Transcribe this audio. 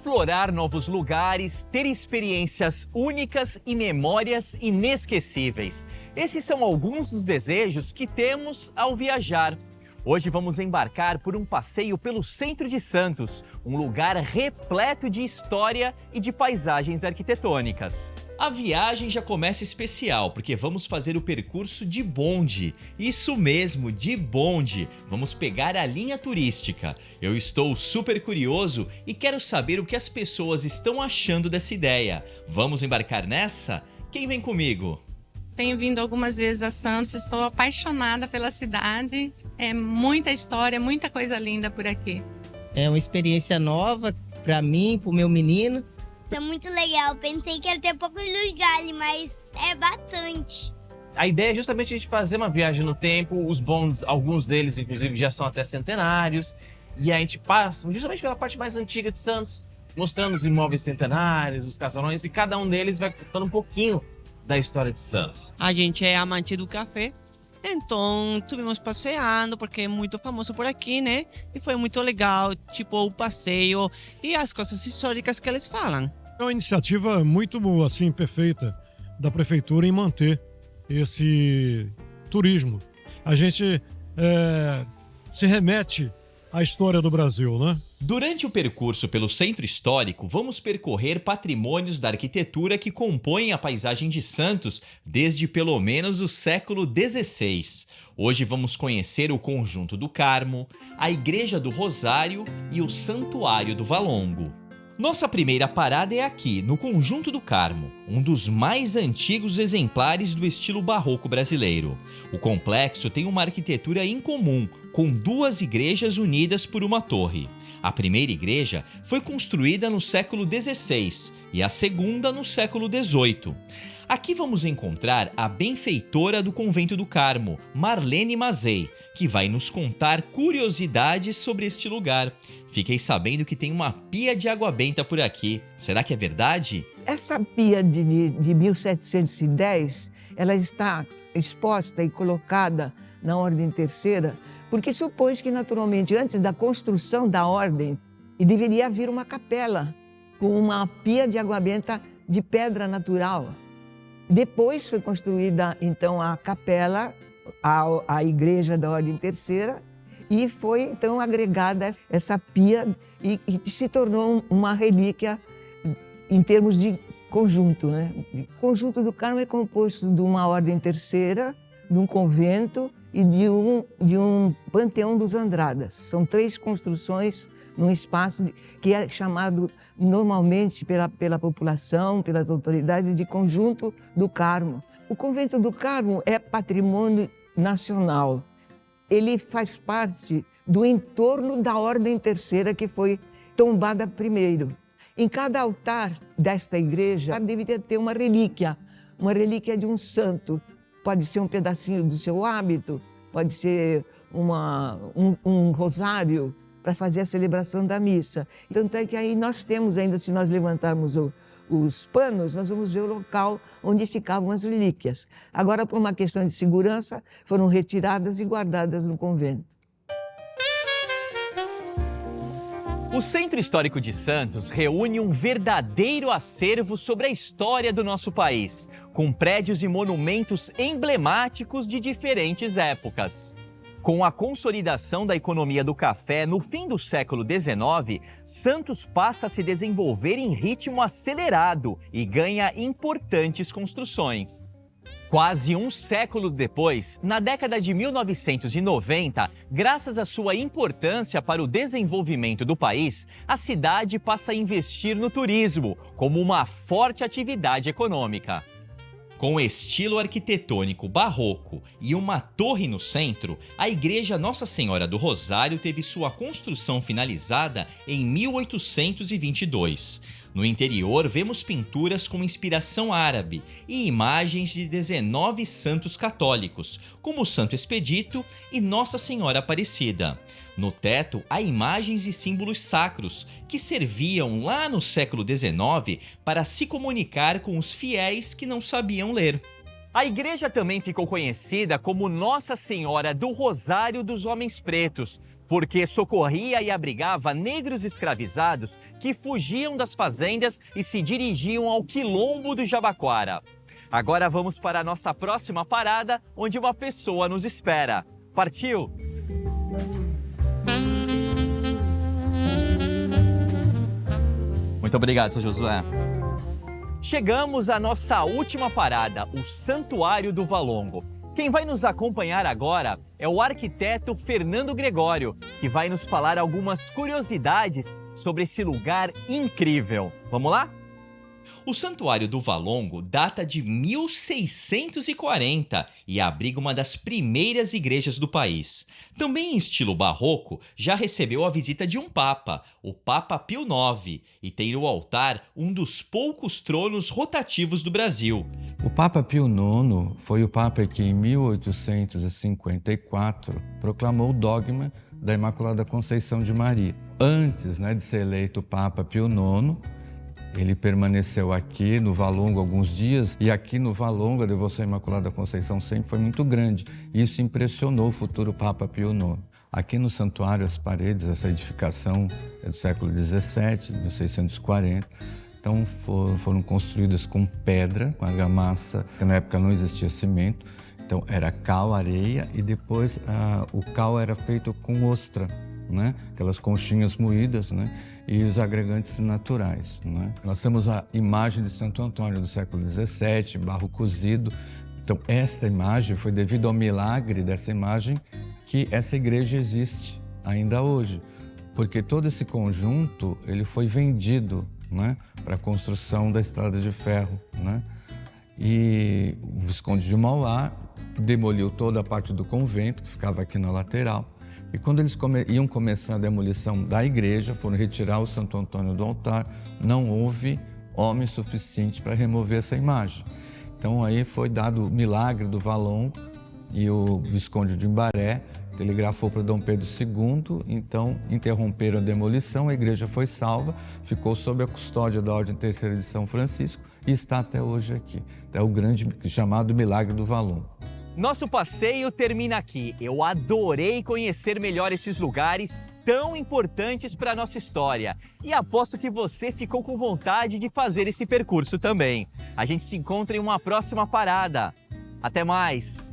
explorar novos lugares, ter experiências únicas e memórias inesquecíveis. Esses são alguns dos desejos que temos ao viajar. Hoje vamos embarcar por um passeio pelo centro de Santos, um lugar repleto de história e de paisagens arquitetônicas. A viagem já começa especial, porque vamos fazer o percurso de bonde. Isso mesmo, de bonde. Vamos pegar a linha turística. Eu estou super curioso e quero saber o que as pessoas estão achando dessa ideia. Vamos embarcar nessa? Quem vem comigo? Tenho vindo algumas vezes a Santos, estou apaixonada pela cidade. É muita história, muita coisa linda por aqui. É uma experiência nova para mim, para o meu menino. É muito legal, pensei que ia ter poucos lugares, mas é bastante. A ideia é justamente a gente fazer uma viagem no tempo, os bondes, alguns deles inclusive já são até centenários, e a gente passa justamente pela parte mais antiga de Santos, mostrando os imóveis centenários, os casarões, e cada um deles vai contando um pouquinho da história de Santos. A gente é amante do café, então estuvimos passeando porque é muito famoso por aqui, né? E foi muito legal, tipo o passeio e as coisas históricas que eles falam. É uma iniciativa muito, assim, perfeita da prefeitura em manter esse turismo. A gente se remete à história do Brasil, né? Durante o percurso pelo centro histórico, vamos percorrer patrimônios da arquitetura que compõem a paisagem de Santos desde pelo menos o século XVI. Hoje vamos conhecer o Conjunto do Carmo, a Igreja do Rosário e o Santuário do Valongo. Nossa primeira parada é aqui, no Conjunto do Carmo, um dos mais antigos exemplares do estilo barroco brasileiro. O complexo tem uma arquitetura incomum, com duas igrejas unidas por uma torre. A primeira igreja foi construída no século XVI e a segunda no século XVIII. Aqui vamos encontrar a benfeitora do Convento do Carmo, Marlene Mazei, que vai nos contar curiosidades sobre este lugar. Fiquei sabendo que tem uma pia de água benta por aqui. Será que é verdade? Essa pia de 1710, ela está exposta e colocada na Ordem Terceira, porque supôs que, naturalmente, antes da construção da Ordem, deveria haver uma capela com uma pia de água benta de pedra natural. Depois foi construída, então, a capela, a igreja da Ordem Terceira, e foi, então, agregada essa pia e se tornou uma relíquia em termos de conjunto, né? O Conjunto do Carmo é composto de uma Ordem Terceira, de um convento e de um Panteão dos Andradas. São três construções num espaço que é chamado normalmente pela população, pelas autoridades, de Conjunto do Carmo. O Convento do Carmo é patrimônio nacional. Ele faz parte do entorno da Ordem Terceira, que foi tombada primeiro. Em cada altar desta igreja deveria ter uma relíquia de um santo. Pode ser um pedacinho do seu hábito, pode ser um rosário, para fazer a celebração da missa. Tanto é que aí nós temos ainda, se nós levantarmos os panos, nós vamos ver o local onde ficavam as relíquias. Agora, por uma questão de segurança, foram retiradas e guardadas no convento. O Centro Histórico de Santos reúne um verdadeiro acervo sobre a história do nosso país, com prédios e monumentos emblemáticos de diferentes épocas. Com a consolidação da economia do café no fim do século XIX, Santos passa a se desenvolver em ritmo acelerado e ganha importantes construções. Quase um século depois, na década de 1990, graças à sua importância para o desenvolvimento do país, a cidade passa a investir no turismo como uma forte atividade econômica. Com estilo arquitetônico barroco e uma torre no centro, a Igreja Nossa Senhora do Rosário teve sua construção finalizada em 1822. No interior, vemos pinturas com inspiração árabe e imagens de 19 santos católicos, como o Santo Expedito e Nossa Senhora Aparecida. No teto, há imagens e símbolos sacros, que serviam lá no século XIX para se comunicar com os fiéis que não sabiam ler. A igreja também ficou conhecida como Nossa Senhora do Rosário dos Homens Pretos, porque socorria e abrigava negros escravizados que fugiam das fazendas e se dirigiam ao quilombo do Jabaquara. Agora vamos para a nossa próxima parada, onde uma pessoa nos espera. Partiu? Muito obrigado, seu Josué. Chegamos à nossa última parada, o Santuário do Valongo. Quem vai nos acompanhar agora é o arquiteto Fernando Gregório, que vai nos falar algumas curiosidades sobre esse lugar incrível. Vamos lá? O Santuário do Valongo data de 1640 e abriga uma das primeiras igrejas do país. Também em estilo barroco, já recebeu a visita de um papa, o Papa Pio IX, e tem no altar um dos poucos tronos rotativos do Brasil. O Papa Pio IX foi o Papa que, em 1854, proclamou o dogma da Imaculada Conceição de Maria. Antes, de ser eleito Papa Pio IX, ele permaneceu aqui no Valongo alguns dias, e aqui no Valongo a devoção à Imaculada Conceição sempre foi muito grande. Isso impressionou o futuro Papa Pio IX. Aqui no santuário, as paredes, essa edificação é do século XVII, 1640. Então foram construídas com pedra, com argamassa, porque na época não existia cimento. Então era cal, areia, e depois o cal era feito com ostra, aquelas conchinhas moídas, e os agregantes naturais. Nós temos a imagem de Santo Antônio do século XVII, barro cozido. Então esta imagem foi devido ao milagre dessa imagem que essa igreja existe ainda hoje, porque todo esse conjunto ele foi vendido para a construção da estrada de ferro. E o Visconde de Mauá demoliu toda a parte do convento, que ficava aqui na lateral. E quando eles iam começar a demolição da igreja, foram retirar o Santo Antônio do altar, não houve homem suficiente para remover essa imagem. Então aí foi dado o milagre do Valongo, e o Visconde de Imbaré telegrafou para Dom Pedro II, então interromperam a demolição, a igreja foi salva, ficou sob a custódia da Ordem Terceira de São Francisco e está até hoje aqui. É o grande chamado milagre do Valongo. Nosso passeio termina aqui. Eu adorei conhecer melhor esses lugares tão importantes para a nossa história. E aposto que você ficou com vontade de fazer esse percurso também. A gente se encontra em uma próxima parada. Até mais!